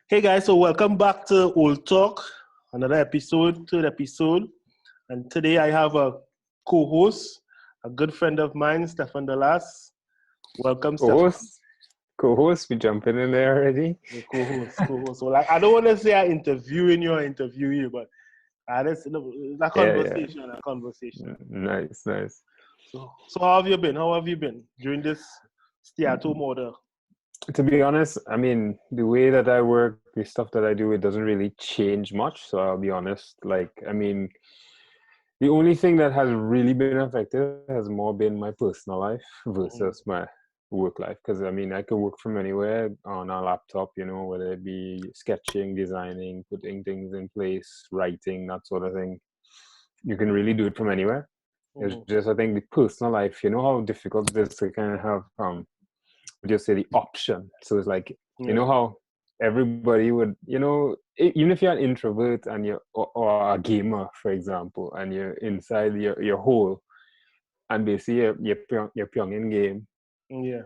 Hey guys, so welcome back to Old Talk, another episode, third episode. And today I have a co-host, a good friend of mine, Stefan De Las. Welcome, Stefan. Co-host, co-host, we jumping in there already. The co-host. So like, I don't want to say I interviewing you or interview you, but it's a Yeah, yeah. conversation. Nice, nice. So how have you been? How have you been during this stay-at-home order? To be honest, I mean, the way that I work, the stuff that I do, it doesn't really change much. So I'll be honest. The only thing that has really been affected has more been my personal life Mhm. versus my work life. Because I mean, I could work from anywhere on a laptop, whether it be sketching, designing, putting things in place, writing, that sort of thing. You can really do it from anywhere. It's Mhm. just, I think, the personal life, how difficult it is to kind of have, just say the option. So it's like, Yeah. how everybody would, even if you're an introvert and or a gamer, for example, and you're inside your hole, and basically you're playing in game, Yeah.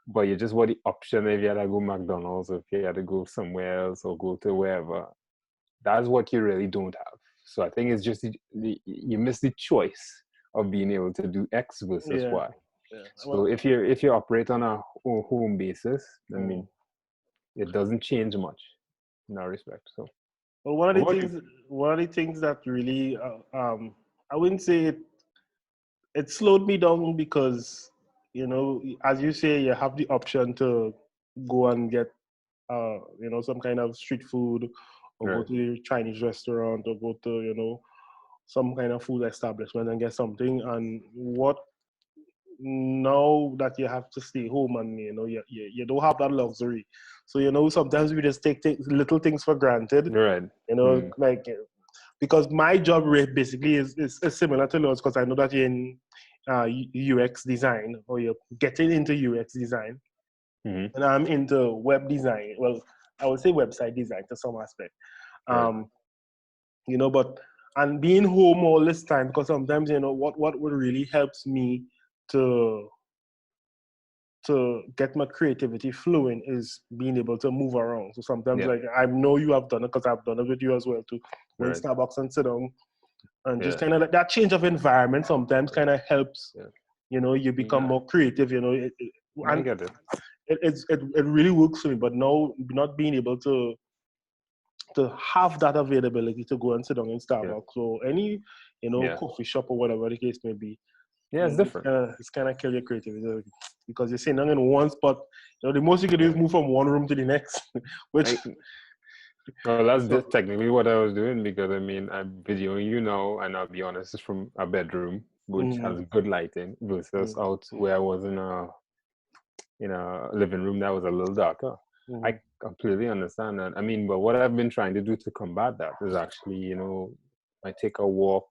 but you just want the option if you had to go McDonald's, or if you had to go somewhere else or go to wherever. That's what you really don't have. So I think it's just you miss the choice of being able to do X versus Yeah. Y. Yeah. So if you operate on a home basis, I Mhm. mean, it doesn't change much in that respect. So Well, what about you? one of the things that really, I wouldn't say it slowed me down because, as you say, you have the option to go and get, some kind of street food, or go Right. to the Chinese restaurant, or go to, some kind of food establishment and get something. And what now that you have to stay home, and you don't have that luxury, so sometimes we just take little things for granted, Right. like because my job basically is similar to yours, because I know that you're in UX design, or you're getting into UX design, Mm-hmm. and I'm into web design. Well, I would say website design to some aspect. Right. um but and being home all this time, because sometimes what would really helps me to get my creativity flowing is being able to move around. So sometimes, Yeah. like, I know you have done it because I've done it with you as well, to go in Right. Starbucks and sit down, and just Yeah. kind of like that change of environment sometimes kind of helps. Yeah. You become Yeah. more creative. I And get it. it really works for me. But now, not being able to have that availability to go and sit down in Yeah. Starbucks or any Yeah. coffee shop or whatever the case may be, Yeah. It's different. it's kind of kill your creativity, because you're sitting down in one spot. The most you can do is Yeah. move from one room to the next, which I, well, that's so just technically what I was doing, because I mean, I'm videoing you now, and I'll be honest, it's from a bedroom which mm, has good lighting versus mm, out where I was in a living room that was a little darker. I mm, completely understand that. I mean, but what I've been trying to do to combat that is actually, I take a walk,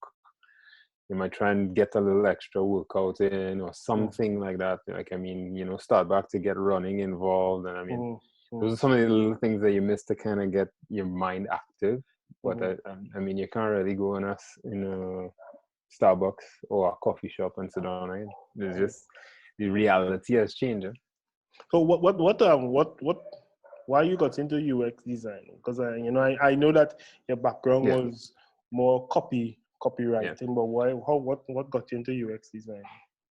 you might try and get a little extra workout in or mm, something like that. Like, I mean, start back to get running involved. And I mean, mm, those mm, are some of the little things that you miss to kind of get your mind active. But mm. I mean, you can't really go in a Starbucks or a coffee shop and sit down. Right? It's just the reality has changed. So what why you got into UX design? Because I know that your background Yeah, was more yeah. copywriting, but why how what got you into UX design?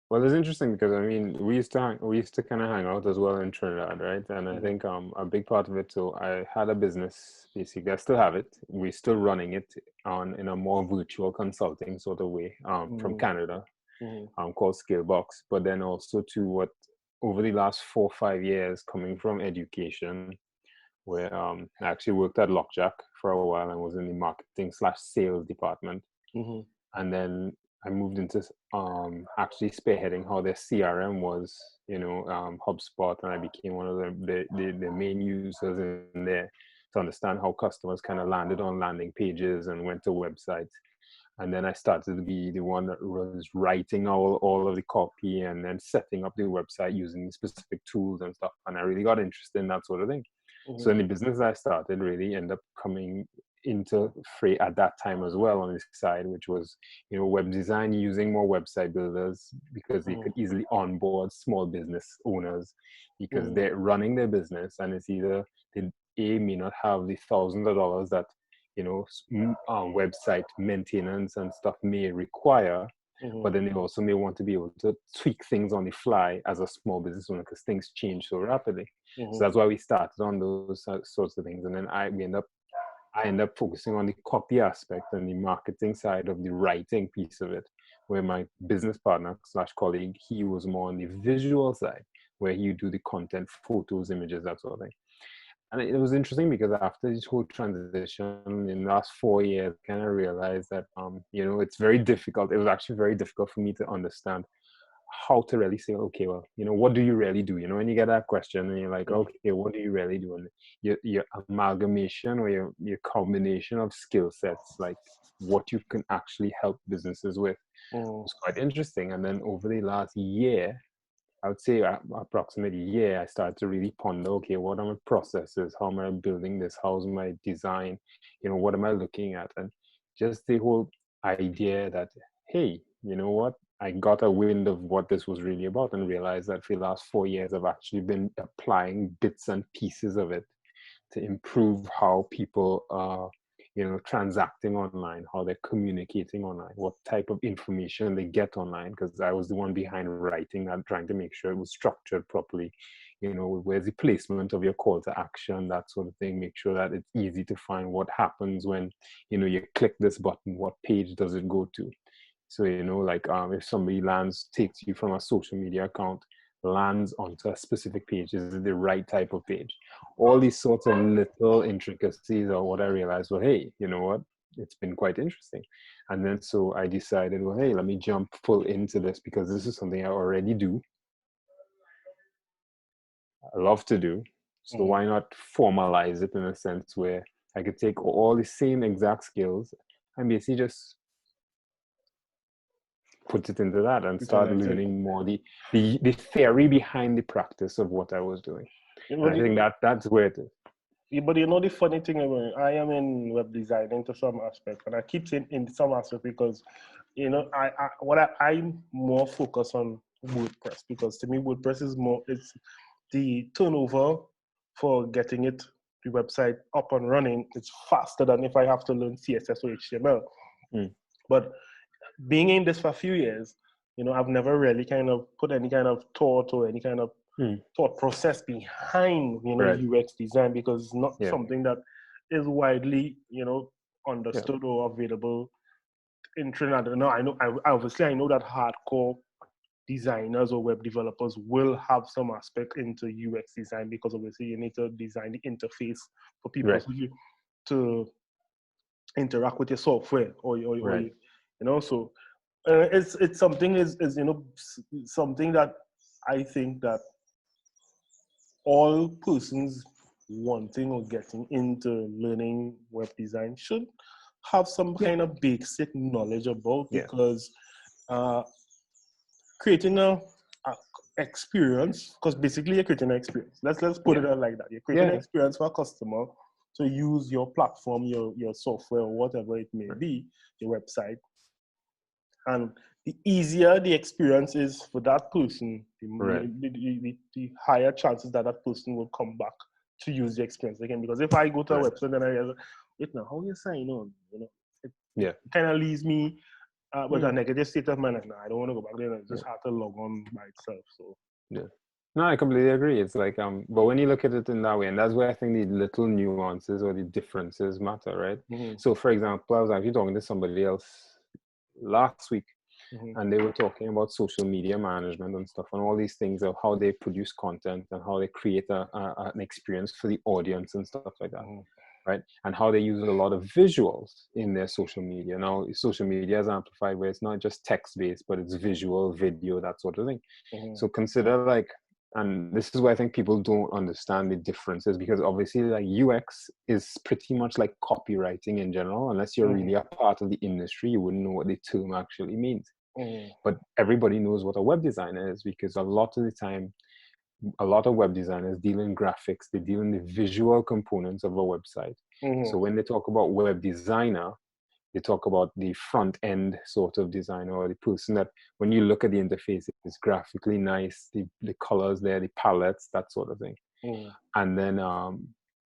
Well, it's interesting because I mean, we used to kind of hang out as well in Trinidad, right? And I Mm, think a big part of it. So I had a business. Basically, I still have it. We're still running it on in a more virtual consulting sort of way, from mm, Canada, mm, called Scalebox. But then also to what over the last 4 or 5 years, coming from education, where I actually worked at Lockjack for a while and was in the marketing/sales department, mm, and then I moved into actually spearheading how their CRM was, HubSpot, and I became one of the main users in there to understand how customers kind of landed on landing pages and went to websites. And then I started to be the one that was writing all of the copy and then setting up the website using specific tools and stuff. And I really got interested in that sort of thing. So mm, in the business I started really ended up coming into fray at that time as well on this side, which was, web design, using more website builders because they mm, could easily onboard small business owners because mm, they're running their business, and it's either they may not have the thousands of dollars that, you know, website maintenance and stuff may require, but then they also may want to be able to tweak things on the fly as a small business owner because things change so rapidly. So that's why we started on those sorts of things. And then I end up focusing on the copy aspect and the marketing side of the writing piece of it, where my business partner slash colleague, he was more on the visual side, where he would do the content, photos, images, that sort of thing. And it was interesting because after this whole transition in the last 4 years, I kind of realized that, you know, it's very difficult. It was actually very difficult for me to understand how to really say, okay, well, you know, what do you really do? You know, when you get that question and you're like, okay, what do you really do? And your amalgamation or your combination of skill sets, like what you can actually help businesses with, was quite interesting. And then over the last year, I would say approximately a year, I started to really ponder, okay, what are my processes? How am I building this? How's my design? You know, what am I looking at? And just the whole idea that, hey, you know what? I got a wind of what this was really about and realized that for the last 4 years, I've actually been applying bits and pieces of it to improve how people are, you know, transacting online, how they're communicating online, what type of information they get online, because I was the one behind writing that, trying to make sure it was structured properly. You know, where's the placement of your call to action, that sort of thing. Make sure that it's easy to find what happens when, you know, you click this button, what page does it go to? So, you know, like if somebody takes you from a social media account, lands onto a specific page, is it the right type of page? All these sorts of little intricacies are what I realized, well, hey, you know what? It's been quite interesting. And then so I decided, well, hey, let me jump full into this because this is something I already do. I love to do. So why not formalize it in a sense where I could take all the same exact skills and basically just put it into that and start learning more the theory behind the practice of what I was doing. And I think that's where it is. Yeah, but you know the funny thing, I am in web design into some aspect, and I keep saying in some aspect because, you know, I'm more focused on WordPress because to me WordPress is more, it's the turnover for getting it, the website up and running, it's faster than if I have to learn CSS or HTML. But being in this for a few years, you know, I've never really kind of put any kind of thought or any kind of thought process behind, you know, UX design, because it's not something that is widely, you know, understood or available in Trinidad. No, I know, obviously I know that hardcore designers or web developers will have some aspect into UX design because obviously you need to design the interface for people to interact with your software or you know, so it's something is you know, something that I think that all persons wanting or getting into learning web design should have some kind of basic knowledge about, because creating a experience, because basically you're creating an experience. Let's put it out like that. You're creating an experience for a customer to use your platform, your software, or whatever it may be, your website. And the easier the experience is for that person, the higher chances that that person will come back to use the experience again. Because if I go to a website and I realize, wait now, how you sign on? You know, it kind of leaves me with a negative state of mind. Like, no, I don't want to go back there. I just have to log on by itself. So no, I completely agree. It's like but when you look at it in that way, and that's where I think the little nuances or the differences matter, right? So, for example, I was actually talking to somebody else last week, and they were talking about social media management and stuff, and all these things of how they produce content and how they create an experience for the audience and stuff like that. Right? And how they use a lot of visuals in their social media. Now, social media is amplified where it's not just text-based, but it's visual, video, that sort of thing. So consider like, and this is where I think people don't understand the differences, because obviously like UX is pretty much like copywriting in general. Unless you're really a part of the industry, you wouldn't know what the term actually means. But everybody knows what a web designer is, because a lot of the time, a lot of web designers deal in graphics, they deal in the visual components of a website. So when they talk about web designer, they talk about the front end sort of designer, or the person that when you look at the interface, it's graphically nice, the colors there, the palettes, that sort of thing. And then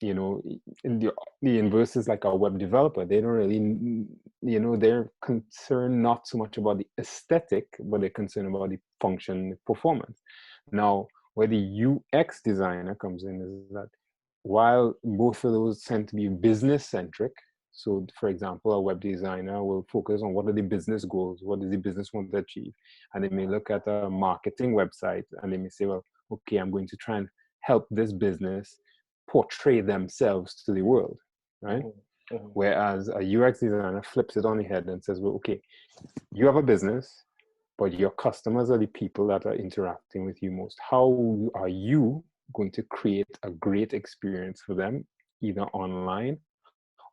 you know, in the inverse is like a web developer. They don't really, they're concerned not so much about the aesthetic, but they're concerned about the function, the performance. Now, where the UX designer comes in is that while both of those tend to be business centric, so for example, a web designer will focus on what are the business goals, what does the business want to achieve, and they may look at a marketing website and they may say, well, okay, I'm going to try and help this business portray themselves to the world, right? Mm-hmm. Mm-hmm. Whereas a UX designer flips it on the head and says, well, okay, you have a business, but your customers are the people that are interacting with you most. How are you going to create a great experience for them, either online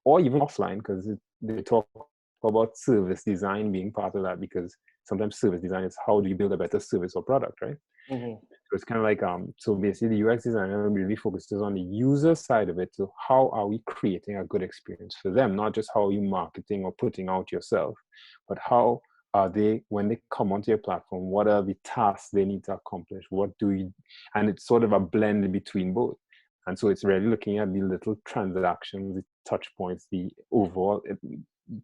or even offline? Because they talk about service design being part of that, because sometimes service design is how do you build a better service or product, right? Mm-hmm. So it's kind of like, so basically the UX designer really focuses on the user side of it. So how are we creating a good experience for them? Not just how are you marketing or putting out yourself, but how are they, when they come onto your platform, what are the tasks they need to accomplish? What do we, and it's sort of a blend between both. And so it's really looking at the little transactions, the touch points, the overall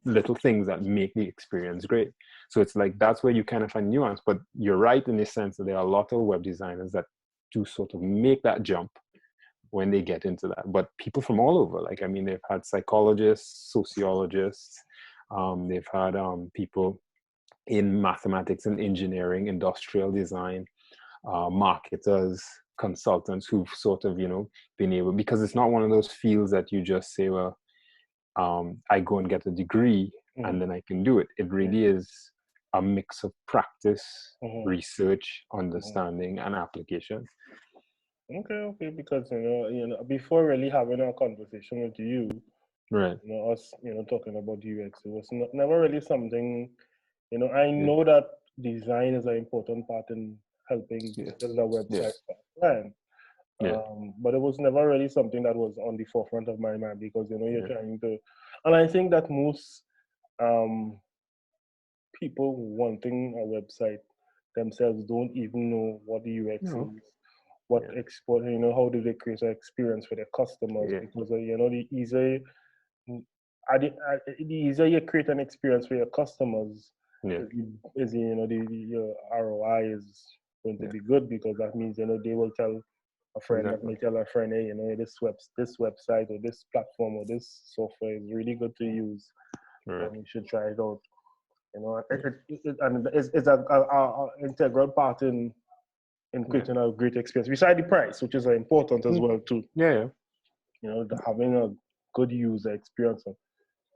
little things that make the experience great. So it's like, that's where you kind of find nuance. But you're right in the sense that there are a lot of web designers that do sort of make that jump when they get into that. But people from all over, like, I mean, they've had psychologists, sociologists, they've had people in mathematics and engineering, industrial design, marketers, consultants who've sort of, been able, because it's not one of those fields that you just say, well, I go and get a degree and then I can do it. It really is a mix of practice, research, understanding, and application. Okay, because before really having a conversation with you, Right. us, talking about UX, it was never really something, I Yeah. know that design is an important part in helping Yes. build a website Yes. plan. Yeah. But it was never really something that was on the forefront of my mind because, you're Yeah. trying to, and I think that most people wanting a website themselves don't even know what the UX No. is, what Yeah. export, how do they create an experience for their customers? Yeah. Because the easier, the easier you create an experience for your customers, Yeah. is your ROI is going to Yeah. be good because that means they will tell a friend that Exactly. may tell a friend, hey, this website or this platform or this software is really good to use. Right. You should try it out. Yeah. And it's a integral part in Yeah. creating a great experience. Besides the price, which is important as well too. Yeah. Having a good user experience.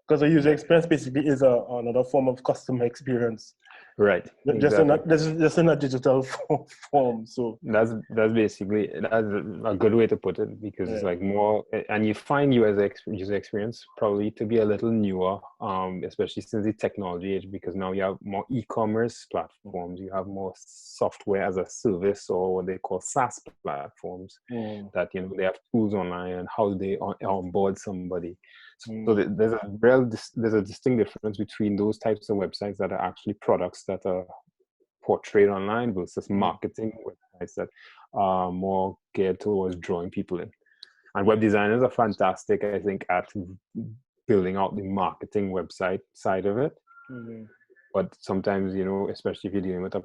Because a user Yeah. experience basically is another form of customer experience, Right. just in Exactly. a digital form. So That's basically, that's a good way to put it, because it's yeah, like more, and you find user experience probably to be a little newer, especially since the technology age, because now you have more e-commerce platforms, you have more software as a service, or what they call SaaS platforms, that they have tools online and how they onboard somebody. So there's a distinct difference between those types of websites that are actually products that are portrayed online versus marketing websites that are more geared towards drawing people in. And web designers are fantastic, I think, at building out the marketing website side of it. But sometimes, especially if you're dealing with a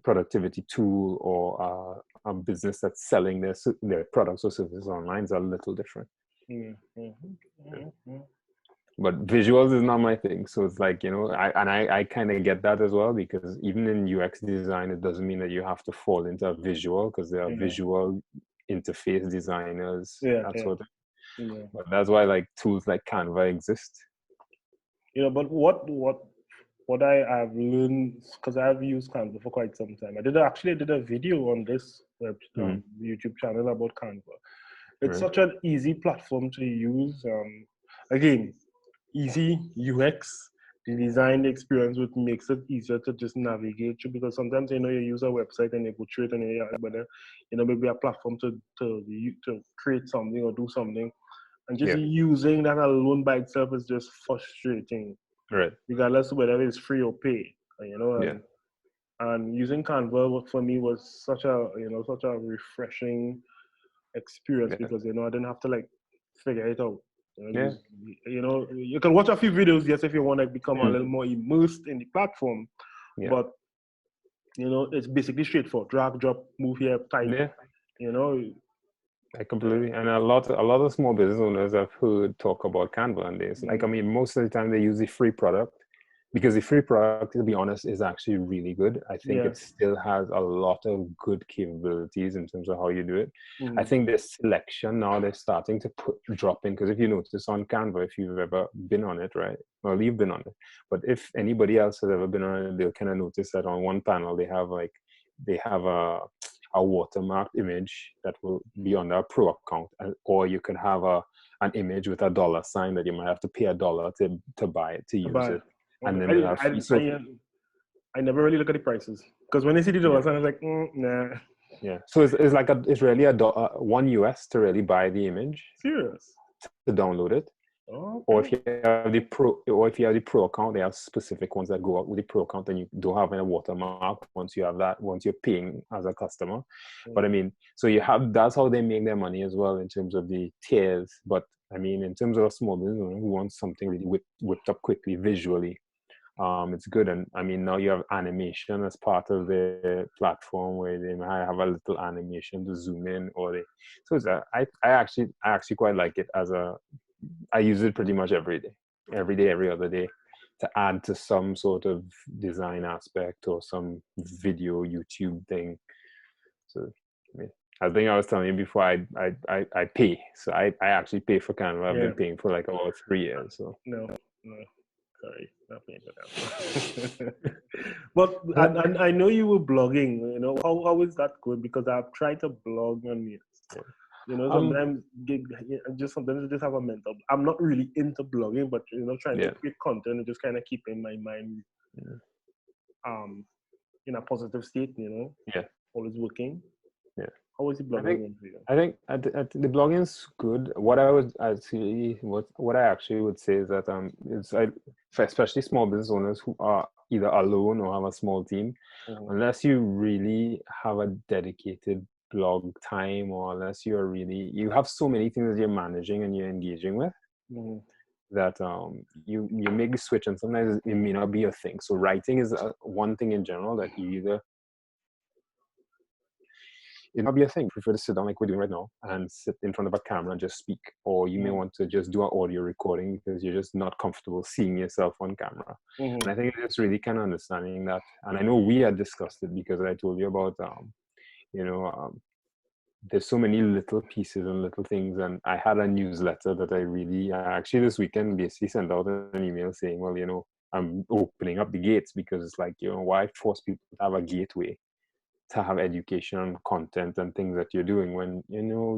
productivity tool, or a business that's selling their products or services online, is a little different. But visuals is not my thing. So it's like, I kind of get that as well, because even in UX design, it doesn't mean that you have to fall into a visual, because there are visual interface designers, that sort of thing. yeah. But that's why like tools like Canva exist. But what I've learned, because I've used Canva for quite some time. I did a video on this YouTube channel about Canva. It's Right. such an easy platform to use. Again, easy UX, the design experience, which makes it easier to just navigate through, because sometimes you use a website and you go through it and but maybe a platform to create something or do something, and just using that alone by itself is just frustrating, Right. regardless of whether it's free or pay. Yeah. And using Canva for me was such a refreshing experience Yeah. because, I didn't have to like figure it out. Yeah. You can watch a few videos, yes, if you want to become a little more immersed in the platform, Yeah. but it's basically straightforward. Drag, drop, move here, type. Yeah. You know, I completely, and a lot of small business owners I've heard talk about Canva, and it's like, I mean, most of the time they use the free product, because the free product, to be honest, is actually really good. I think Yeah. it still has a lot of good capabilities in terms of how you do it. I Mhm. think the selection now they're starting to drop in, because if you notice on Canva, if you've ever been on it, right? Well, you've been on it, but if anybody else has ever been on it, they'll kind of notice that on one panel they have a watermarked image that will be on their pro account, or you can have an image with a dollar sign that you might have to pay $1 to buy it, to use But it. And then they'll have free. So I never really look at the prices, because when I see the dollars, I was like, nah. Yeah, so it's like it's really $1 to really buy the image, Serious? to download it. Okay. Or if you have the pro account, they have specific ones that go out with the pro account, and you don't have any watermark once you're paying as a customer. But I mean, so that's how they make their money as well, in terms of the tiers. But I mean, in terms of a small business owner who wants something really whipped up quickly visually, it's good. And I mean, now you have animation as part of the platform, where they might have a little animation to zoom in, I actually quite like it I use it pretty much every day, every other day, to add to some sort of design aspect or some video YouTube thing. So, I mean, I think I was telling you before, I pay. So I actually pay for Canva. I've been paying for like about 3 years. So no, sorry, not paying for that. But and I know you were blogging. How is that good? Because I've tried to blog on it. Sometimes sometimes I just have a mental. I'm not really into blogging, but trying to create content and just kind of keep in my mind, in a positive state. Always working. Yeah. How is the blogging for you? I think the blogging is good. What I actually would say is that for especially small business owners who are either alone or have a small team, unless you really have a dedicated blog time, or unless you have so many things that you're managing and you're engaging with, that you make the switch, and sometimes it may not be your thing. So writing is one thing in general that it might be a thing. You prefer to sit down like we're doing right now and sit in front of a camera and just speak, or you may want to just do an audio recording because you're just not comfortable seeing yourself on camera. And I think it's really kind of understanding that. And I know we had discussed it, because I told you about there's so many little pieces and little things. And I had a newsletter that I actually this weekend basically sent out an email saying, well, I'm opening up the gates, because it's like, why force people to have a gateway to have education, content, and things that you're doing, when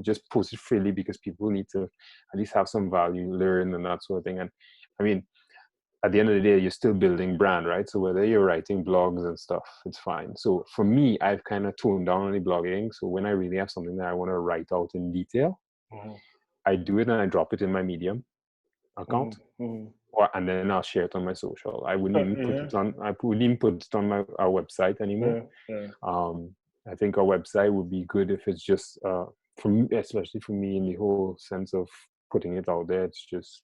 just post it freely, because people need to at least have some value, learn, and that sort of thing. And I mean, at the end of the day, you're still building brand, right? So whether you're writing blogs and stuff, it's fine. So for me, I've kind of toned down on the blogging. So when I really have something that I want to write out in detail, I do it and I drop it in my Medium account. And then I'll share it on my social. I wouldn't even put it on. I wouldn't even put it on our website anymore. I think our website would be good if it's just for me, especially for me, in the whole sense of putting it out there. It's just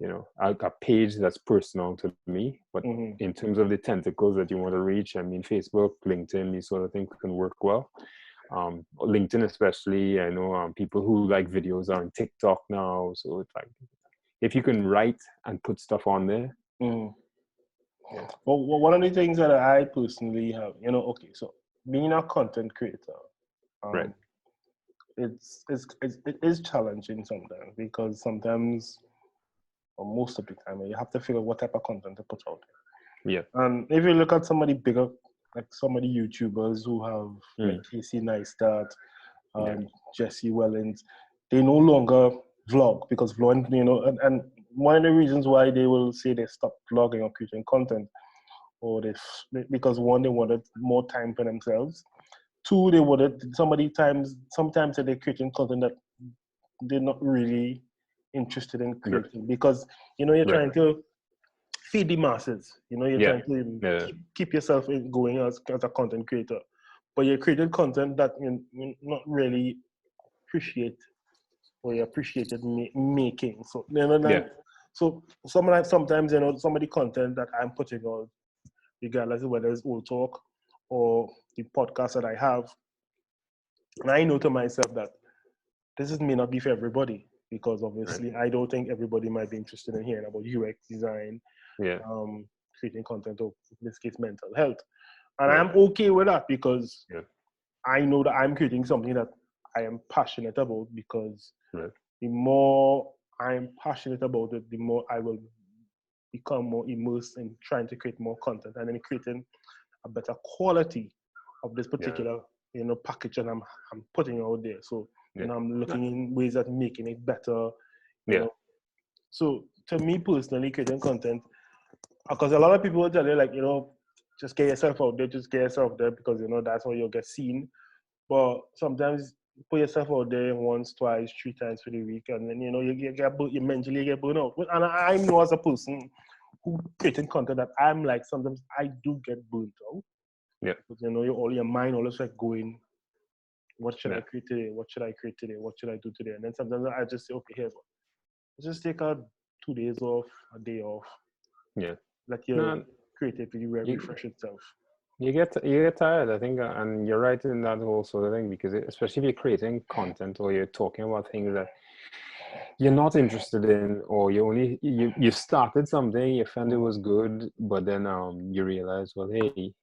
a page that's personal to me. But in terms of the tentacles that you want to reach, I mean, Facebook, LinkedIn, these sort of things can work well. LinkedIn especially. I know people who like videos are on TikTok now, so it's like, if you can write and put stuff on there. Well, one of the things that I personally have, so being a content creator, Right. it is challenging sometimes, because sometimes, or most of the time, you have to figure out what type of content to put out there. Yeah. And if you look at somebody bigger, like some of the YouTubers who have like Casey Neistat, Jesse Wellens, they no longer vlog, because vlogging, and one of the reasons why they will say they stopped vlogging or creating content, or because one, they wanted more time for themselves. Two, they wanted sometimes they're creating content that they're not really interested in creating, because you're trying to feed the masses. You're trying to keep yourself going as a content creator, but you're creating content that you're not really appreciate or you appreciated making. So you know, Yeah. so sometimes some of the content that I'm putting out, regardless of whether it's old talk or the podcast that I have, and I know to myself that may not be for everybody because Right. obviously I don't think everybody might be interested in hearing about UX design, Yeah. creating content, or in this case, mental health. And Right. I'm okay with that because Yeah. I know that I'm creating something that I am passionate about, because Right. the more I'm passionate about it, the more I will become more immersed in trying to create more content and then creating a better quality of this Yeah. particular package that I'm putting out there. So Yeah. I'm looking in ways at making it better. You Yeah. know, so to me personally, creating content, because a lot of people will tell you, like, just get yourself out there, just get yourself there, because that's how you'll get seen. But sometimes you put yourself out there once, twice, 3 times for the week, and then you mentally get burned out. And I know as a person who creating content that I'm like, sometimes I do get burnt out. Yeah. But all your mind always like going, what should I Yeah. create today? What should I create today? What should I do today? And then sometimes I just say, okay, here, let's just take a 2 days off, a day off, Yeah. let your No, creativity you refresh itself. you get tired, I think, and you're right in that whole sort of thing, because especially if you're creating content or you're talking about things that you're not interested in, or you started something, you found it was good, but then you realize, well, hey,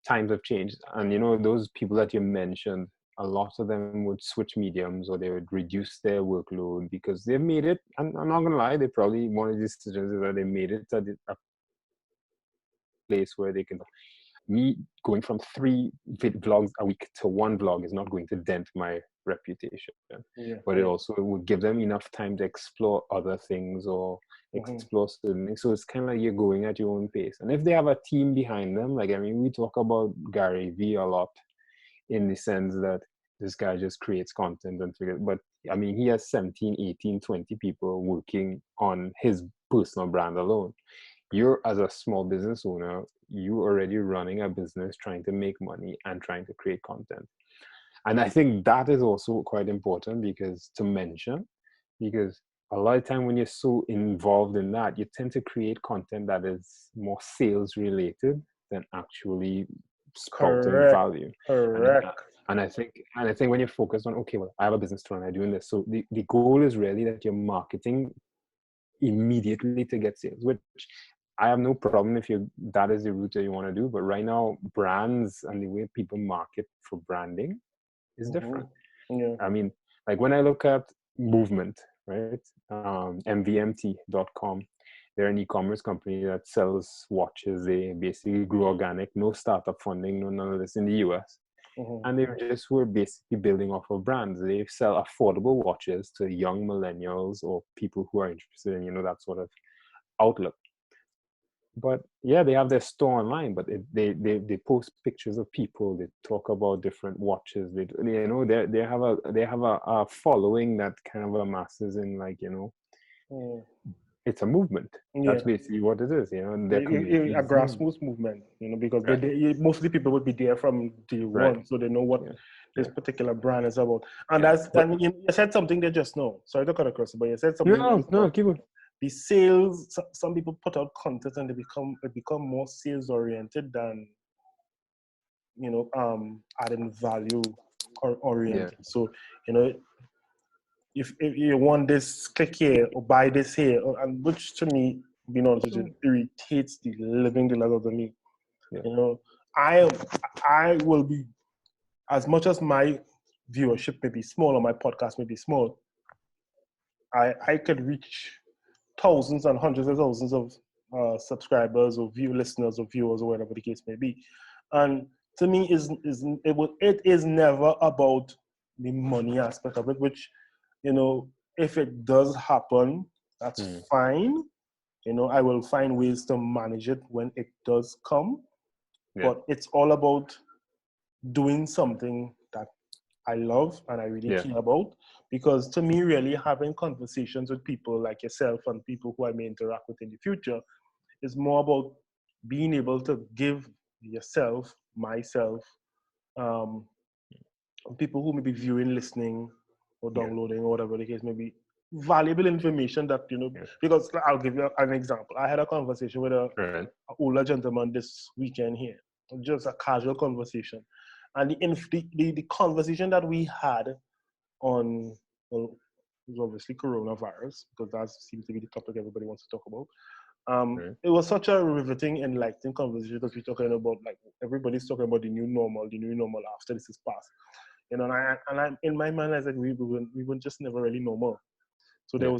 times have changed, and those people that you mentioned, a lot of them would switch mediums, or they would reduce their workload because they've made it. And I'm not gonna lie, they probably, one of the decisions is that they made it at a place where they can. Me going from 3 vlogs a week to 1 vlog is not going to dent my reputation, Yeah, but it yeah. also would give them enough time to explore other things or Mm-hmm. explore certain things. So it's kind of like you're going at your own pace. And if they have a team behind them, like, I mean, we talk about Gary Vee a lot, in the sense that this guy just creates content and figure, but I mean, he has 17, 18, 20 people working on his personal brand alone. You're, as a small business owner, you already running a business, trying to make money and trying to create content. And I think that is also quite important because to mention, because a lot of time when you're so involved in that, you tend to create content that is more sales related than actually sprouting Correct. value. And I, Correct. and I think when you're focused on, okay, well, I have a business to run, I'm doing this. So the goal is really that you're marketing immediately to get sales, which I have no problem if that is the route that you want to do. But right now, brands and the way people market for branding is Mm-hmm. different. Yeah. I mean, like when I look at Movement, right? MVMT.com, they're an e-commerce company that sells watches. They basically grew organic, no startup funding, no none of this in the US. Mm-hmm. And they just were basically building off of brands. They sell affordable watches to young millennials or people who are interested in, that sort of outlook. But yeah, they have their store online, but they post pictures of people. They talk about different watches. They have a following that kind of amasses in, like, Mm. it's a movement. Yeah. That's basically what it is. And their community A is movement. grassroots movement, because Right. most of the people would be there from day Right. one, so they know what Yeah. this Yeah. particular brand is about. And Yeah. that's But and you said something there just now. Sorry to cut across, but you said something there no, just no, now. keep it. The sales. Some people put out content and they become more sales oriented than adding value or Yeah. oriented. So you know if you want this, click here or buy this here, and which to me, being honest with you, irritates the living the life of me. Yeah. You know, I I will be, as much as my viewership may be small or my podcast may be small, I could reach thousands and hundreds of thousands of subscribers or listeners or viewers or whatever the case may be. And to me, it is never about the money aspect of it, which, if it does happen, that's Mm. fine. I will find ways to manage it when it does come. Yeah. But it's all about doing something that I love and I really Yeah. care about. Because to me, really having conversations with people like yourself and people who I may interact with in the future is more about being able to give yourself, myself, um, people who may be viewing, listening, or downloading or whatever the case may be, valuable information that, Yeah. because I'll give you an example. I had a conversation with a Right. older gentleman this weekend here, just a casual conversation. And the conversation that we had on, well, it was obviously coronavirus, because that seems to be the topic everybody wants to talk about. Right. It was such a riveting, enlightening conversation, because we're talking about, like, everybody's talking about the new normal after this is past. And I'm in my mind, I said, we were just never really normal. So Yeah.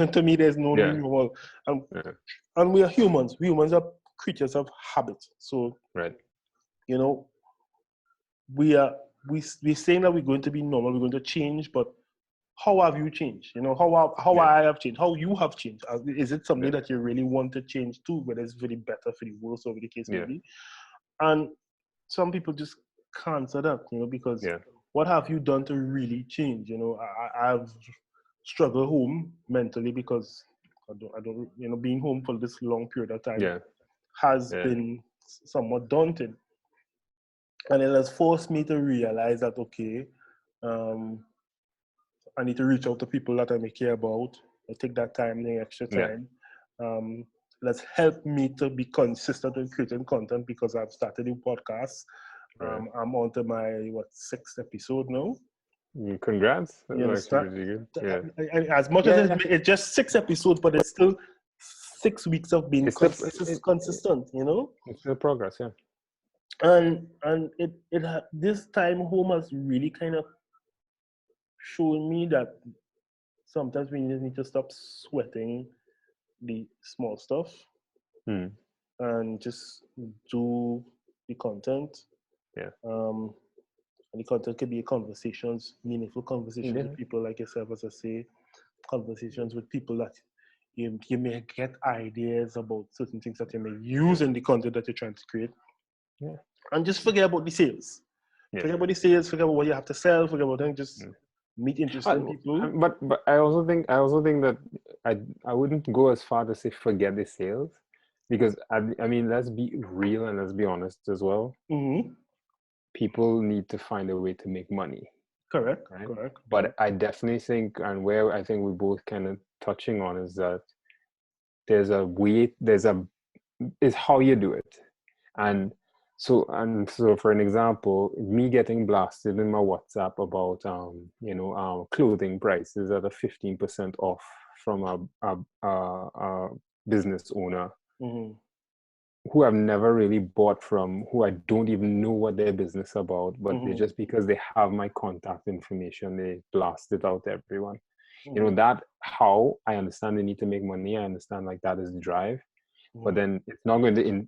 to me, there's no new Yeah. normal. Yeah. And we are humans. Humans are creatures of habit. So, Right. you know, we're saying that we're going to be normal, we're going to change, but how have you changed? How Yeah. I have changed, how you have changed. Is it something Yeah. that you really want to change too, whether it's for the better, for the worse, or whatever the case may Yeah. be? And some people just can't answer that, because Yeah. what have you done to really change? I've struggled home mentally, because I don't, being home for this long period of time Yeah. has Yeah. been somewhat daunting. And it has forced me to realize that, okay, um, I need to reach out to people that I may care about. I take that time, the extra Yeah. time. Um, let's help me to be consistent in creating content, because I've started a podcast. Right. I'm on to my, sixth episode now. Congrats. You That's actually understand? pretty good. Yeah. As much as Yeah. it's just 6 episodes, but it's still 6 weeks of being It's still consistent, it's still progress. Yeah. And this time home has really kind of shown me that sometimes we just need to stop sweating the small stuff Hmm. and just do the content. Yeah. And the content could be conversations, meaningful conversations Yeah. with people like yourself, as I say, conversations with people that you may get ideas about certain things that you may use in the content that you're trying to create. Yeah. And just forget about the sales. Yeah. Forget about the sales, forget about what you have to sell, forget about things, just Mm. meet interesting people. But I also think that I wouldn't go as far to say forget the sales, because I mean, let's be real and let's be honest as well. Mm-hmm. People need to find a way to make money, Correct. right? But I definitely think, and where I think we both kind of touching on, is that there's a way, is how you do it. And so for an example, me getting blasted in my WhatsApp about clothing prices at a 15% off from a business owner Mm-hmm. who I've never really bought from, who I don't even know what their business about, but they Mm-hmm. just, because they have my contact information, they blast it out to everyone. Mm-hmm. That, how I understand they need to make money. I understand, like, that is the drive, but then it's not going to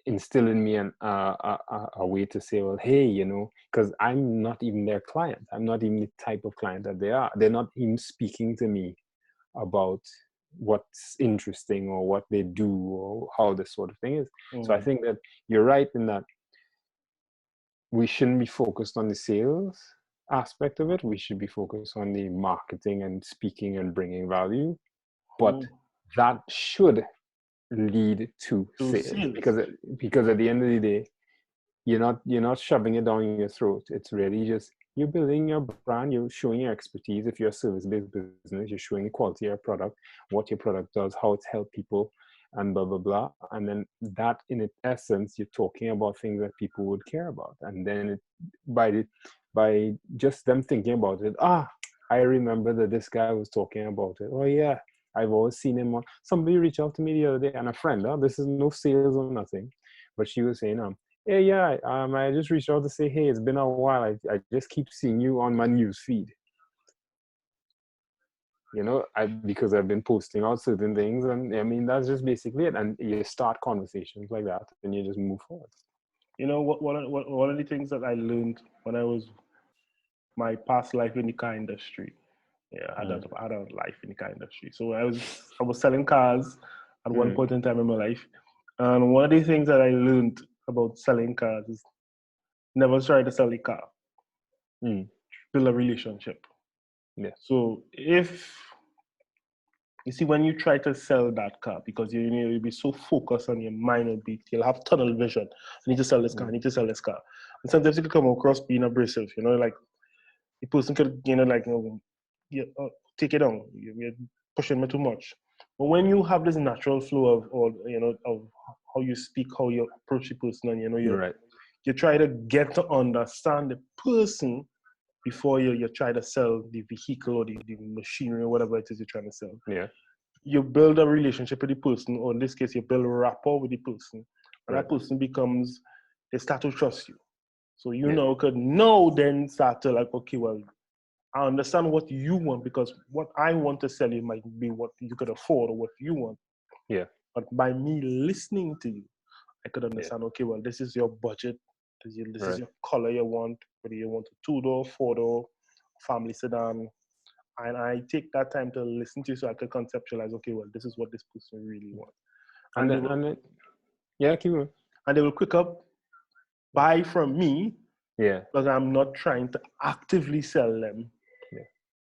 instill in me a way to say, well, hey, because I'm not even their client. I'm not even the type of client that they are. They're not even speaking to me about what's interesting or what they do or how this sort of thing is. So I think that you're right in that we shouldn't be focused on the sales aspect of it. We should be focused on the marketing and speaking and bringing value. But that should lead to sales, because at the end of the day, you're not shoving it down your throat. It's really just, you're building your brand, you're showing your expertise. If you're a service-based business, you're showing the quality of your product, what your product does, how it's helped people, and blah blah blah. And then that, in its essence, you're talking about things that people would care about. And then by just them thinking about it, I remember that this guy was talking about it. Oh yeah, I've always seen him on. Somebody reached out to me the other day, and a friend. This is no sales or nothing, but she was saying, yeah, I just reached out to say, hey, it's been a while. I just keep seeing you on my news feed. Because I've been posting out certain things, and I mean, that's just basically it. And you start conversations like that, and you just move forward. One of the things that I learned when I was my past life in the car industry. Yeah, I had a life in the car industry. So I was selling cars at one point in time in my life. And one of the things that I learned about selling cars is never try to sell the car. Build a relationship. Yeah. So if you see, when you try to sell that car, because you'll be so focused on your mind, you'll have tunnel vision. I need to sell this car. I need to sell this car. And sometimes it can come across being abrasive. Like, the person could, like, take it down. You're pushing me too much. But when you have this natural flow of how you speak, how you approach the person, and Right. you try to get to understand the person before you try to sell the vehicle or the machinery or whatever it is you're trying to sell. Yeah. You build a relationship with the person, or in this case, you build a rapport with the person, and Right. that person they start to trust you. So Yeah. could now then start to like, okay, well, I understand what you want, because what I want to sell you might be what you could afford or what you want. Yeah. But by me listening to you, I could Yeah. understand, okay, well, this is your budget. This is Right. your color you want, whether you want a two-door, four-door, family sedan. And I take that time to listen to you so I could conceptualize, okay, well, this is what this person really wants. And And then, yeah, keep going. they will quick up buy from me, Yeah. because I'm not trying to actively sell them. Yeah.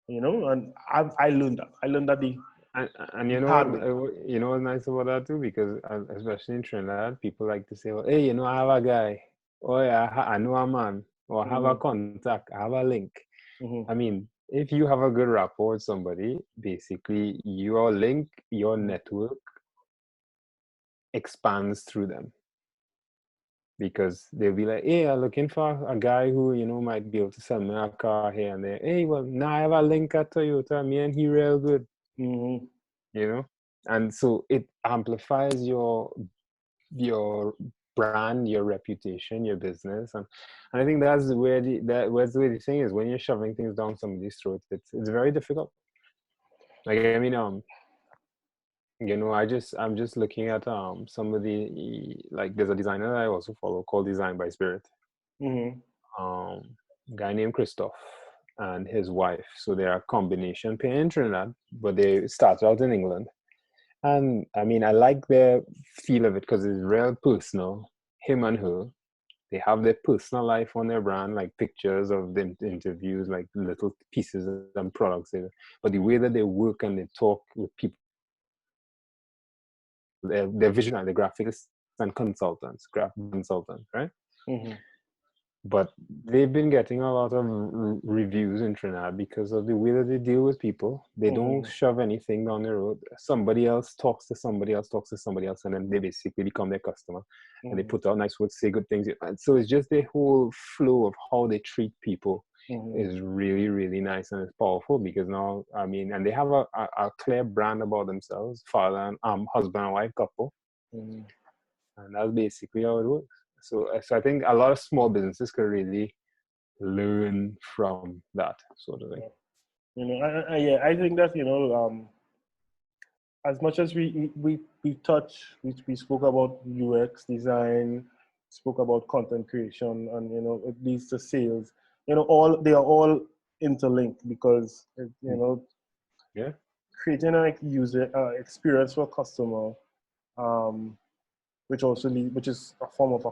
And I learned that. I learned that the And you know hard way. you know what's nice about that too, because especially in Trinidad, people like to say, well, hey, I have a guy, or I know a man, or I have a contact, I have a link. Mm-hmm. I mean, if you have a good rapport with somebody, basically your link, your network expands through them, because they'll be like, hey, I'm looking for a guy who, might be able to sell me a car here and there. Hey, well, now I have a link at Toyota, me and he real good, Mm-hmm. And so it amplifies your brand, your reputation, your business, and I think that's where the thing is. When you're shoving things down somebody's throat, it's very difficult. Like, I mean, I'm just looking at some of the, like, there's a designer that I also follow called Design by Spirit. Mm-hmm. A guy named Christoph and his wife. So they're a combination pair in Trinidad, but they started out in England. And I mean, I like the feel of it because it's real personal. Him and her, they have their personal life on their brand, like pictures of them interviews, like little pieces and products. But the way that they work and they talk with people, they're visual, they're graphics and consultants, graphic consultants, right? Mm-hmm. But they've been getting a lot of reviews in Trinidad because of the way that they deal with people. They don't Mm-hmm. shove anything down the road. Somebody else talks to somebody else, talks to somebody else, and then they basically become their customer. And they put out nice words, say good things. And so it's just the whole flow of how they treat people is really, really nice, and it's powerful, because now, I mean, and they have a clear brand about themselves, father and husband and wife couple. Mm-hmm. And that's basically how it works. So I think a lot of small businesses can really learn from that sort of thing. I think that as much as we spoke about UX design, spoke about content creation, and it leads to sales. They are all interlinked, because Yeah, creating a user experience for a customer, um, which is a form of a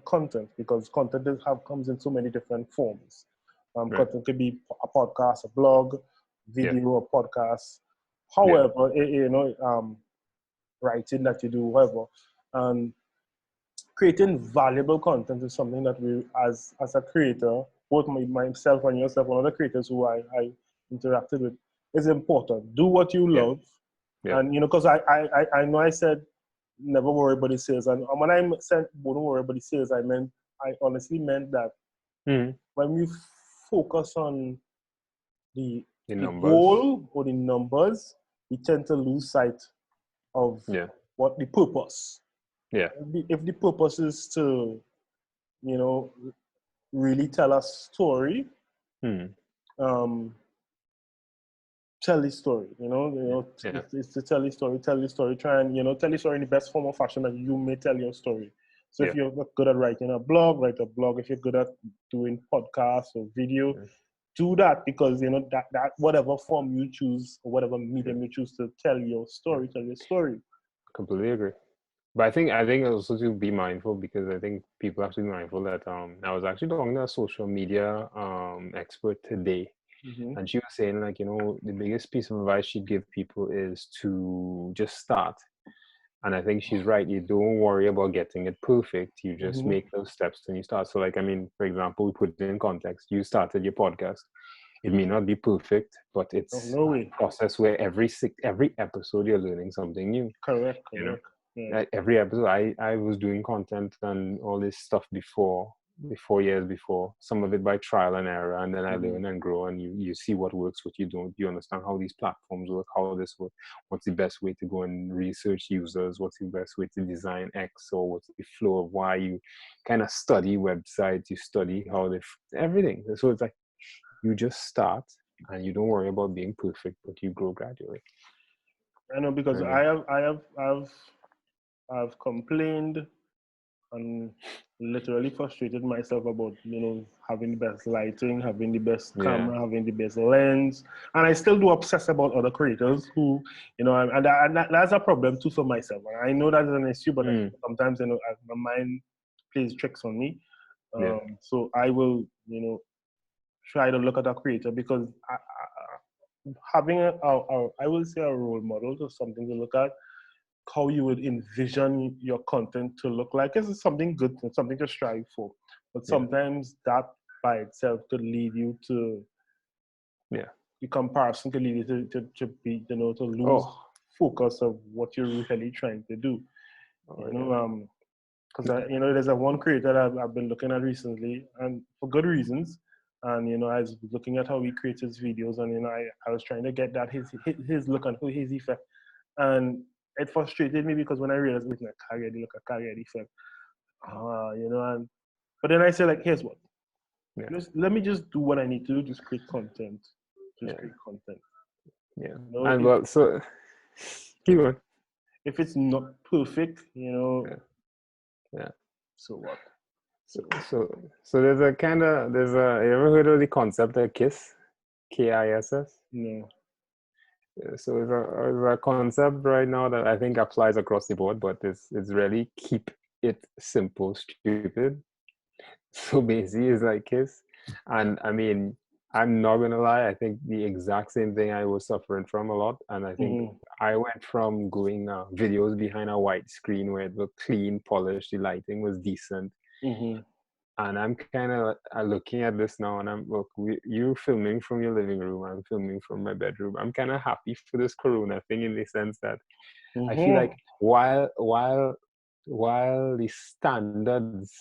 content, because content comes in so many different forms. right. Content could be a podcast, a blog, Yeah, video, a podcast. yeah, However, writing that you do, whatever, and creating valuable content is something that we, as a creator, both myself and yourself and other creators who I interacted with, is important. Do what you yeah, love, yeah. and because I know I said never worry about the sales, and when I said don't worry about the sales, I honestly meant that Mm. when we focus on the The the numbers. goal or the numbers, we tend to lose sight of Yeah, what the purpose. yeah, If the purpose is to, you know, really tell a story, mm. um, tell the story. Yeah, It's to tell the story, try and tell the story in the best form of fashion that you may tell your story. So if yeah, you're good at writing a blog, write a blog. If you're good at doing podcasts or video, yeah, do that, because that whatever form you choose or whatever yeah, medium you choose to tell your yeah. story, tell your story. Completely agree. But I think also to be mindful, because I think people have to be mindful that I was actually talking to a social media expert today. Mm-hmm. And she was saying, like, the biggest piece of advice she'd give people is to just start. And I think she's right. You don't worry about getting it perfect. You just Mm-hmm. make those steps and you start. So, like, I mean, for example, we put it in context. You started your podcast. It may not be perfect, but Oh, it's no a way. process where every episode you're learning something new. Correct, You know, correct. Yeah. like every episode, I was doing content and all this stuff before years before. Some of it by trial and error, and then I Mm-hmm. learn and grow, and you see what works, what you don't. You understand how these platforms work, how this works. What's the best way to go and research users? What's the best way to design X, or what's the flow of Y? You kind of study websites, you study how everything. So it's like you just start, and you don't worry about being perfect, but you grow gradually. I know because I mean, I've complained and literally frustrated myself about having the best lighting, having the best yeah, camera, having the best lens, and I still do obsess about other creators who that's a problem too for myself. And I know that is an issue, but sometimes my mind plays tricks on me. yeah, So I will try to look at a creator because having I will say a role model or something to look at how you would envision your content to look like is something good, something to strive for. But yeah, sometimes that by itself could lead you to yeah. the comparison could lead you to be to lose Oh, focus of what you're really trying to do. oh You yeah. know, because there's a one creator that I've been looking at recently, and for good reasons. And I was looking at how he creates his videos, and I was trying to get that his look and his effect, and it frustrated me because when I realized looking at carrier, look at carrier effect, and but then I said like, here's what, Yeah, let me just do what I need to do, just create content, just yeah, create content. yeah. You know, And well, so keep going. if it's not perfect, Yeah, yeah. so what? So, So what? so you ever heard of the concept of KISS? KISS? No. So it's a concept right now that I think applies across the board, but it's really keep it simple, stupid. So basically, it's like KISS. And I mean, I'm not gonna lie, I think the exact same thing I was suffering from a lot. And I think Mm-hmm. I went from going videos behind a white screen where it looked clean, polished, the lighting was decent. Mm-hmm. And I'm kind of looking at this now, and you filming from your living room, I'm filming from my bedroom. I'm kind of happy for this Corona thing in the sense that I feel like Mm-hmm. while the standards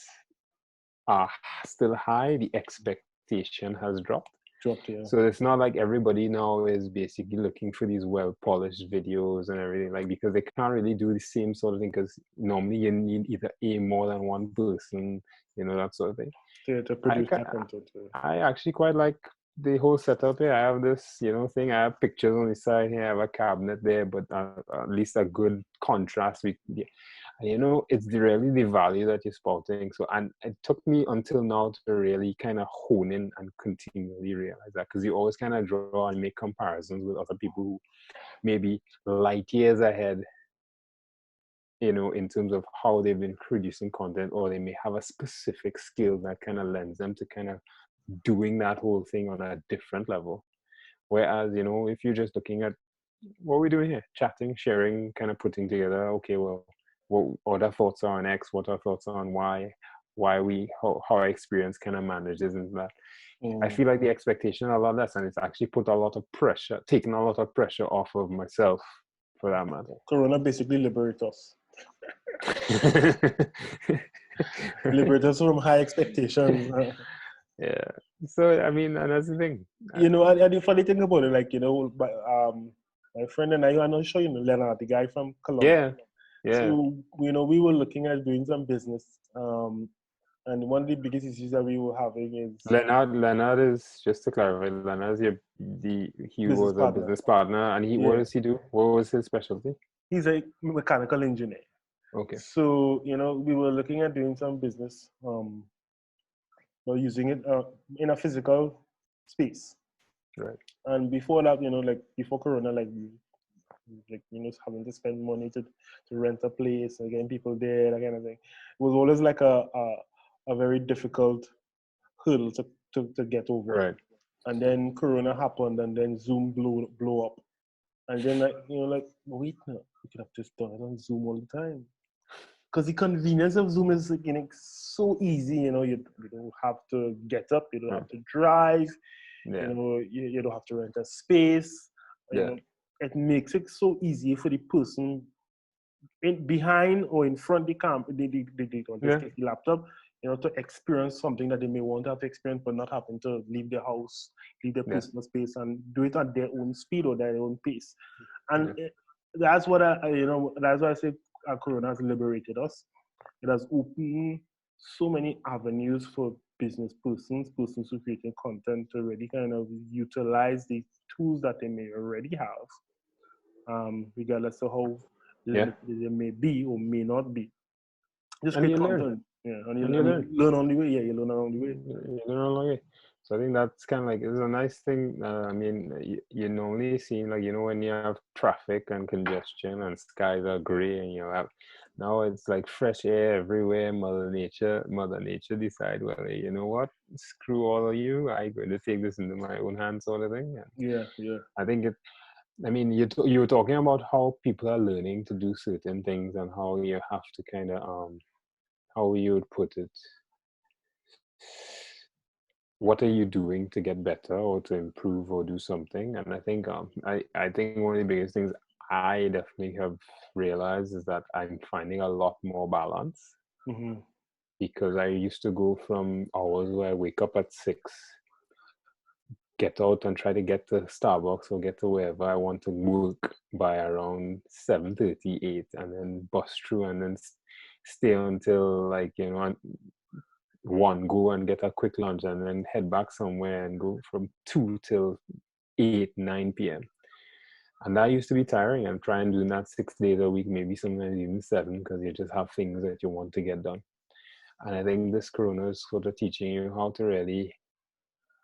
are still high, the expectation has dropped. Dropped here. So it's not like everybody now is basically looking for these well polished videos and everything, like because they can't really do the same sort of thing because normally you need either more than one person, that sort of thing. To I produce that content. I actually quite like the whole setup here. I have this, thing. I have pictures on the side here. I have a cabinet there, but at least a good contrast with, yeah. It's really the value that you're spouting. So, and it took me until now to really kind of hone in and continually realize that because you always kind of draw and make comparisons with other people who maybe light years ahead, in terms of how they've been producing content, or they may have a specific skill that kind of lends them to kind of doing that whole thing on a different level. Whereas, if you're just looking at what we're doing here, chatting, sharing, kind of putting together, okay, well, what our thoughts are on X, what our thoughts are on Y, how our experience kind of manages and that. I Mm. feel like the expectation a lot less, and it's actually put a lot of pressure, taken a lot of pressure off of myself for that matter. Corona basically liberates us. Liberate us from high expectations. Yeah. So I mean, and that's the thing. And the funny thing about it, like, my friend and I'm not sure, Leonard, the guy from Colombia. Yeah, yeah. So, we were looking at doing some business. And one of the biggest issues that we were having is Leonard is, just to clarify, Leonard is he business was a partner. business partner, and what Yeah. does he do? What was his specialty? He's a mechanical engineer. Okay, So, we were looking at doing some business, or using it in a physical space. right. And before that, like before Corona, like having to spend money to rent a place and getting people there, that kind of thing. It was always like a very difficult hurdle to get over. Right. And then Corona happened, and then Zoom blew up. And then like like wait no, we could have just done it on Zoom all the time. Because the convenience of Zoom is like, so easy. You don't have to get up, you don't Right. have to drive, Yeah. you don't have to rent a space. You Yeah. know, it makes it so easy for the person behind or in front of the camp, on this Yeah. case, the laptop, to experience something that they may want to have experience, but not having to leave their house, leave their Yeah. personal space, and do it at their own speed or their own pace. And Yeah. that's what that's why I say Corona has liberated us. It has opened so many avenues for persons who creating content to really kind of utilize the tools that they may already have, regardless of how Yeah. limited they may be or may not be. Just And create you learn. content, yeah, and And you, you and learn. you learn on the way. Yeah, you learn along the way. You learn along the way. So I think that's kind of like it's a nice thing. I mean, you normally see like when you have traffic and congestion and skies are gray and you have now it's like fresh air everywhere. Mother Nature decide, well, hey, you know what? Screw all of you. I'm going to take this into my own hands, sort of thing. And Yeah, yeah. I think it. I mean, you were talking about how people are learning to do certain things and how you have to kind of how you would put it, what are you doing to get better or to improve or do something. And I think I think one of the biggest things I definitely have realized is that I'm finding a lot more balance, Mm-hmm. because I used to go from hours where I wake up at 6, get out and try to get to Starbucks or get to wherever I want to work by around 7:38, and then bus through and then stay until like one, go and get a quick lunch and then head back somewhere and go from 2 till 8 9 p.m. And that used to be tiring, and try and doing that 6 days a week, maybe sometimes even 7, because you just have things that you want to get done. And I think this corona is sort of teaching you how to really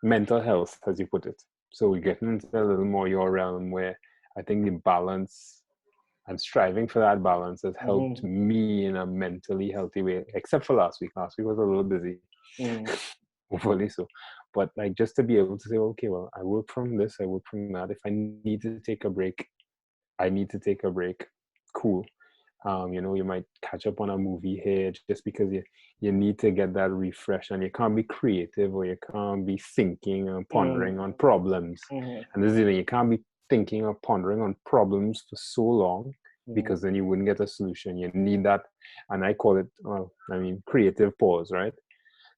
mental health, as you put it. So we're getting into a little more your realm, where I think the balance and striving for that balance has helped Mm-hmm. me in a mentally healthy way, except for last week. Last week was a little busy, Mm-hmm. hopefully so. But like, just to be able to say, okay, well, I work from this, I work from that. If I need to take a break, I need to take a break. Cool. You might catch up on a movie here just because you need to get that refresh, and you can't be creative or you can't be thinking and pondering on problems. Mm-hmm. And this is the thing, you can't be thinking or pondering on problems for so long, Mm-hmm. because then you wouldn't get a solution. You need that, and I call it, creative pause, right?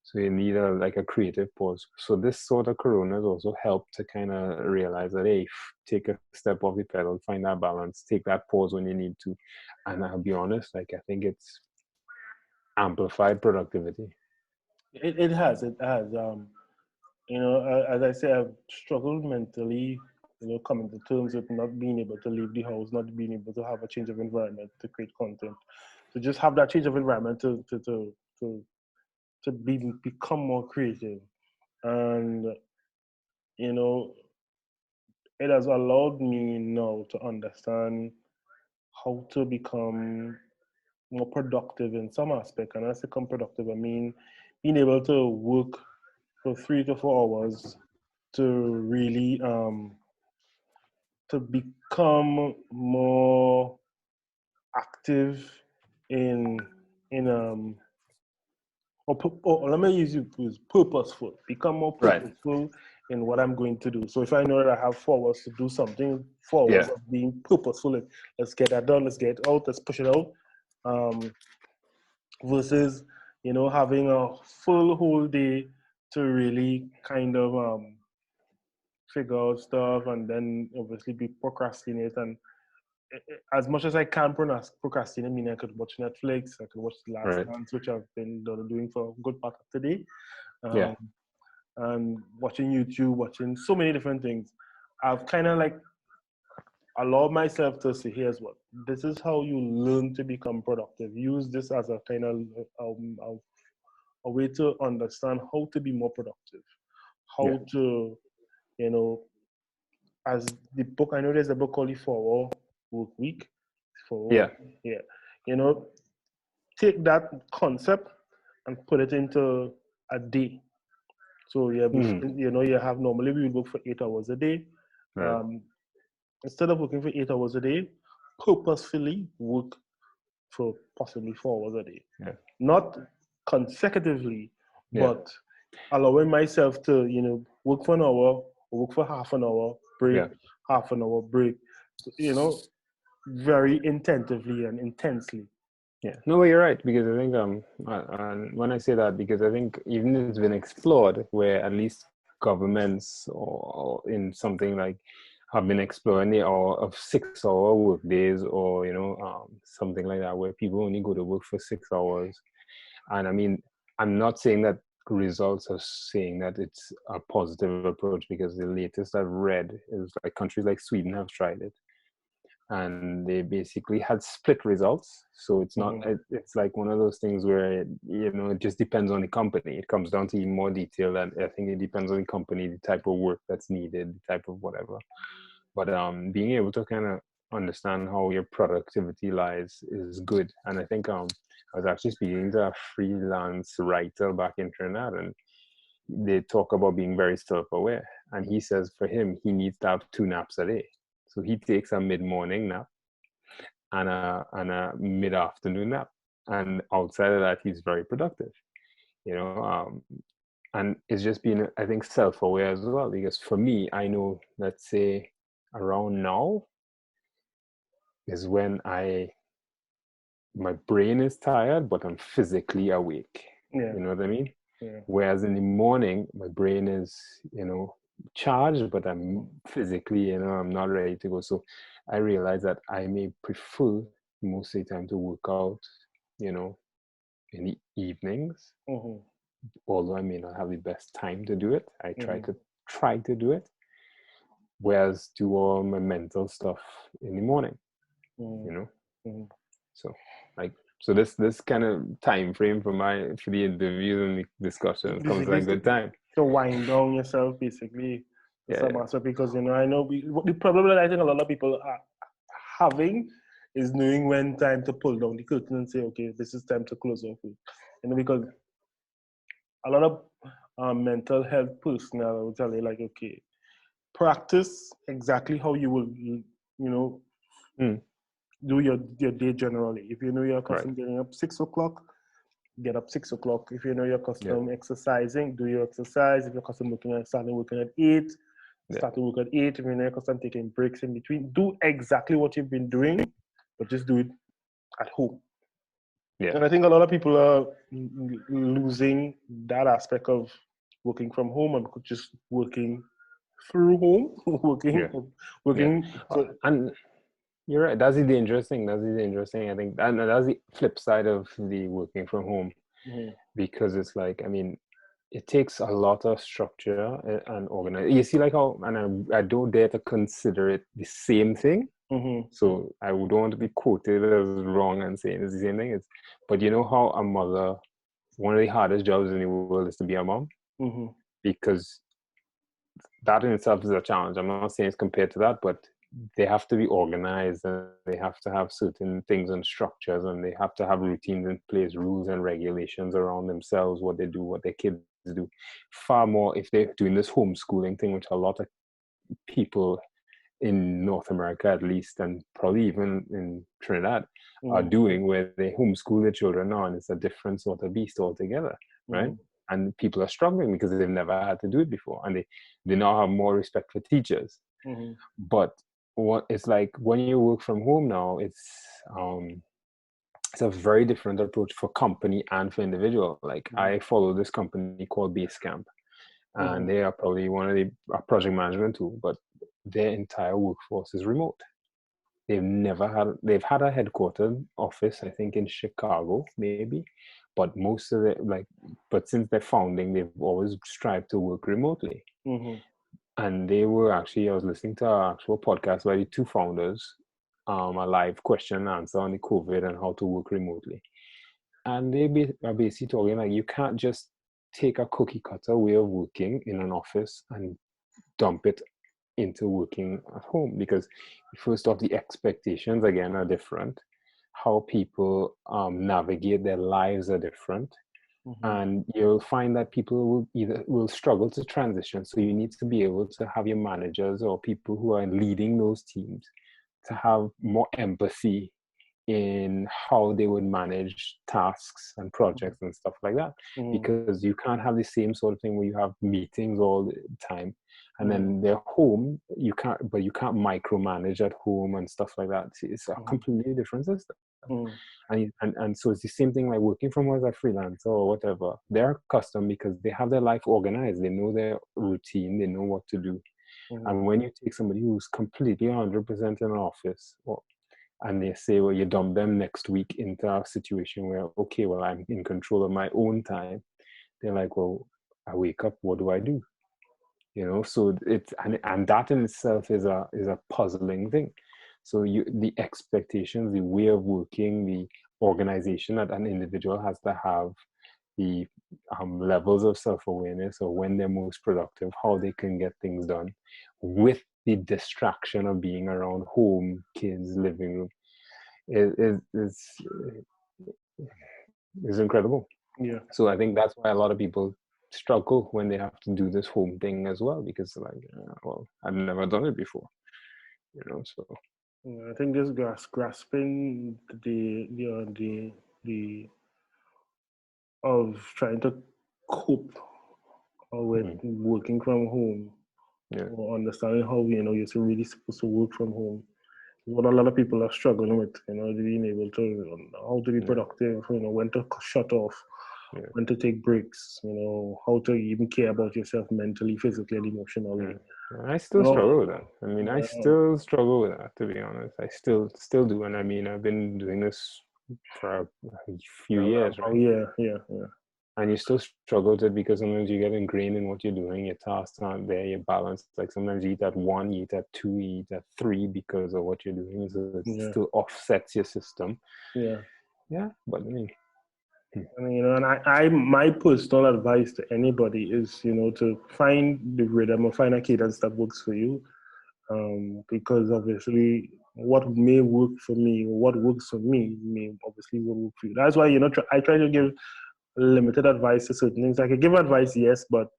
So you need like a creative pause. So this sort of corona has also helped to kind of realize that, hey, take a step off the pedal, find that balance, take that pause when you need to. And I'll be honest, like, I think it's amplified productivity. It has. As I say, I've struggled mentally, coming to terms with not being able to leave the house, not being able to have a change of environment to create content. To just have that change of environment to become more creative. And, you know, it has allowed me now to understand how to become more productive in some aspect. And as I become productive, I mean being able to work for 3 to 4 hours to really to become more active in in or let me use it as purposeful. Become more Right. purposeful in what I'm going to do. So if I know that I have 4 hours to do something, 4 hours Yeah. of being purposeful, let's get that done, let's get it out, let's push it out. Um, Versus having a full whole day to really kind of figure out stuff and then obviously be procrastinate. And as much as I can procrastinate, I mean, I could watch Netflix, I could watch The Last Right. Dance, which I've been doing for a good part of today, Yeah. um, and watching YouTube, watching so many different things. I've kind of like allowed myself to say, here's what, this is how you learn to become productive. Use this as a kind of a way to understand how to be more productive, Yeah. how to, you know, as the book, I know there's a book called The 4 Hour Work Week. Yeah. Yeah. You know, take that concept and put it into a day. So yeah, Hmm. you have normally we work for 8 hours a day. Right. Um, instead of working for 8 hours a day, purposefully work for possibly 4 hours a day. Yeah. Not consecutively, Yeah. but allowing myself to, work for an hour, work for half an hour, break, Yeah. half an hour, break, you know, very intentively and intensely. Yeah, no, you're right, because I think and when I say that, because I think even it's been explored where at least governments or in something like have been exploring the hour of 6 hour work days, or something like that, where people only go to work for 6 hours. And I mean, I'm not saying that results are saying that it's a positive approach, because the latest I've read is like countries like Sweden have tried it, and they basically had split results. So it's not, Mm-hmm. it's like one of those things where it just depends on the company. It comes down to even more detail, and I think it depends on the company, the type of work that's needed, the type of whatever. But being able to kind of understand how your productivity lies is good. And I think I was actually speaking to a freelance writer back in Trinidad, and they talk about being very self-aware, and he says for him he needs to have 2 naps a day. So he takes a mid-morning nap and a mid-afternoon nap, and outside of that he's very productive. you know um, and it's just being, I think, self-aware as well, because for me, I know, let's say around now is when my brain is tired but I'm physically awake. Yeah, You know what I mean? yeah. Whereas in the morning, my brain is, charged, but I'm physically, I'm not ready to go. So I realize that I may prefer most of the time to work out, you know, in the evenings, Mm-hmm. although I may not have the best time to do it. I Mm-hmm. try to do it, whereas do all my mental stuff in the morning, you know. Mm-hmm. So like, so this kind of time frame for the interviews and the discussions comes at Basically, a good time. to wind down yourself, basically, to Yeah, some aspect, because I know the problem that I think a lot of people are having is knowing when time to pull down the curtain and say, okay, this is time to close off it. Because a lot of mental health personnel will tell you, like, okay, practice exactly how you will, mm, do your day generally. If you know you're right. accustomed getting up 6 o'clock, get up 6 o'clock. If you know you're Yeah, accustomed exercising, do your exercise. If you're accustomed starting working at 8, yeah, start to work at 8. If you're not accustomed taking breaks in between, do exactly what you've been doing, but just do it at home. yeah, And I think a lot of people are losing that aspect of working from home and just working through home, yeah, yeah. working. So, And you're right. That's the dangerous thing. That's the dangerous thing. I think, and that's the flip side of the working from home, mhm, because it's like, I mean, it takes a lot of structure and organize. You see, like how, and I don't dare to consider it the same thing. mhm, So I would don't want to be quoted as wrong and saying it's the same thing. But you know how a mother, one of the hardest jobs in the world is to be a mom, mhm, because that in itself is a challenge. I'm not saying it's compared to that, but they have to be organized, and they have to have certain things and structures, and they have to have routines in place, rules and regulations around themselves, what they do, what their kids do. Far more if they're doing this homeschooling thing, which a lot of people in North America, at least, and probably even in Trinidad, are mhm, doing, where they homeschool their children now, and it's a different sort of beast altogether, right? mhm, And people are struggling because they've never had to do it before, and they now have more respect for teachers. mhm, But what it's like when you work from home now, um it's a very different approach for company and for individual. Like, mhm, I follow this company called Basecamp, and mhm, they are probably one of the project management tool, but their entire workforce is remote. They've had a headquartered office, I think, in Chicago, maybe, but most of it, like, but since their founding, they've always strived to work remotely. mhm, And they were actually, I was listening to an actual podcast by the two founders, a live question and answer on the COVID and how to work remotely. And are basically talking like, you can't just take a cookie cutter way of working in an office and dump it into working at home, because first off, the expectations again are different. How people navigate their lives are different. and you'll find that people will struggle to transition. So you need to be able to have your managers or people who are leading those teams to have more empathy in how they would manage tasks and projects and stuff like that, because you can't have the same sort of thing where you have meetings all the time and then they're home, you can't micromanage at home and stuff like that. It's a completely different system. And so it's the same thing like working from home as a freelancer or whatever. They're accustomed because they have their life organized, they know their routine, they know what to do. And when you take somebody who's completely 100% in an office, and they say, well, you dump them next week into a situation where, okay, well, I'm in control of my own time. They're like, well, I wake up, what do I do? So it's, and that in itself is a puzzling thing. So the expectations, the way of working, the organization that an individual has to have, the levels of self-awareness or when they're most productive, how they can get things done with the distraction of being around home, kids, living room, is incredible. Yeah. So I think that's why a lot of people struggle when they have to do this home thing as well, because like, well, I've never done it before, so. I think this grasping the of trying to cope with working from home, or understanding how you're really supposed to work from home. What a lot of people are struggling with, being able to how to be productive, when to shut off, when to take breaks, how to even care about yourself mentally, physically, and emotionally. I still struggle with that. I mean, I still struggle with that, to be honest. I still do, and I mean, I've been doing this for a few years, right? Yeah. And you still struggle with it because sometimes you get ingrained in what you're doing. Your tasks aren't there. Your balance, like sometimes you eat at 1, you eat at 2, you eat at 3 because of what you're doing. So it still offsets your system. Yeah. But I mean, and my personal advice to anybody is, to find the rhythm or find a cadence that works for you. Because obviously what may work for me, or what works for me may obviously will work for you. That's why, I try to give limited advice to certain things. I can give advice, yes, but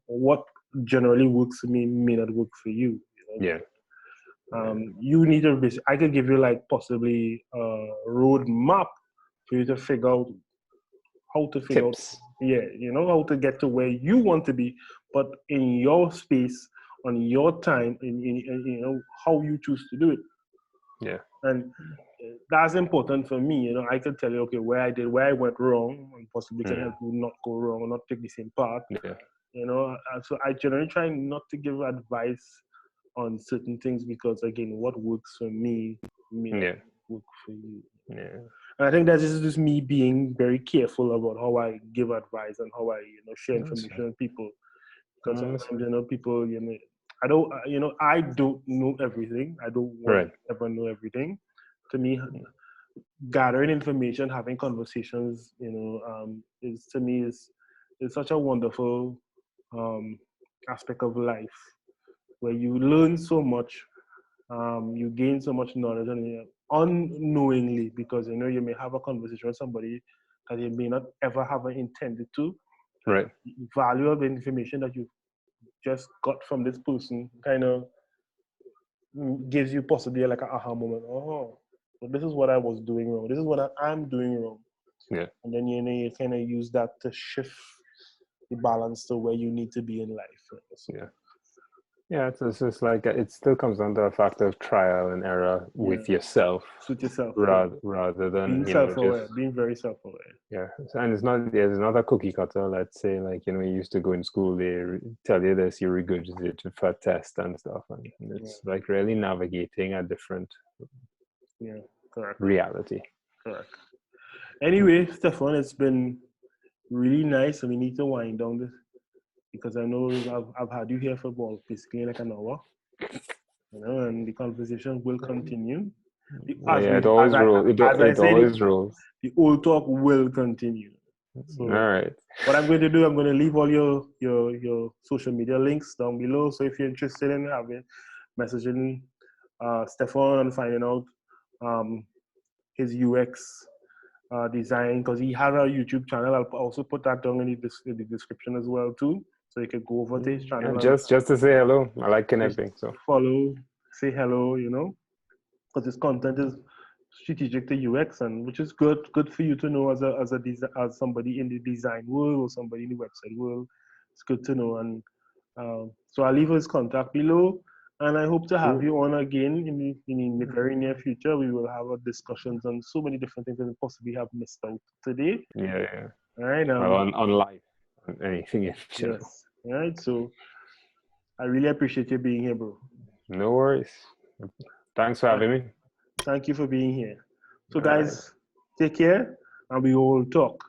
what generally works for me may not work for you. You need to I could give you like possibly a road map for you to figure out how to figure tips. out, how to get to where you want to be, but in your space, on your time, in how you choose to do it. And that's important for me. I can tell you, okay, where I went wrong, and possibly can help you not go wrong or not take the same path. So I generally try not to give advice on certain things because, again, what works for me may not work for you. And I think that's just me being very careful about how I give advice and how I, share information with people. Because sometimes, people, I don't know everything. I don't want to ever know everything. To me, gathering information, having conversations, is to me is such a wonderful aspect of life where you learn so much, you gain so much knowledge, and unknowingly, because you may have a conversation with somebody that you may not ever have intended to. Right. The value of the information that you just got from this person kind of gives you possibly like an aha moment. Oh, so this is what I was doing wrong. This is what I'm doing wrong. And then you kind of use that to shift the balance to where you need to be in life. So, it's just like it still comes down to a factor of trial and error with yourself, rather than being self-aware, being very self-aware. And it's not a cookie cutter. Let's say, like, you used to go in school, they tell you this, you regurgitate it for a test and stuff, and it's like really navigating a different reality. Correct. Anyway, Stefan, it's been really nice, and we need to wind down this because I know I've had you here for about basically like an hour, and the conversation will continue. It always rolls. The old talk will continue. So, all right. What I'm going to do, I'm going to leave all your social media links down below. So if you're interested in having messaging Stefan and finding out his UX design, because he has a YouTube channel. I'll also put that down in the description as well too, so you can go over to his channel And and just to say hello. I like just connecting. So follow, say hello, because his content is strategic to UX, and which is good for you to know as somebody in the design world or somebody in the website world. It's good to know, and so I'll leave his contact below, and I hope to have cool. you on again in the very near future. We will have discussions on so many different things that we possibly have missed out today. Yeah. All right. Well, on life, on anything in general. Yes. All right. So I really appreciate you being here, bro. No worries. Thanks for having me. Thank you for being here. So, All right. guys, take care, and we will talk.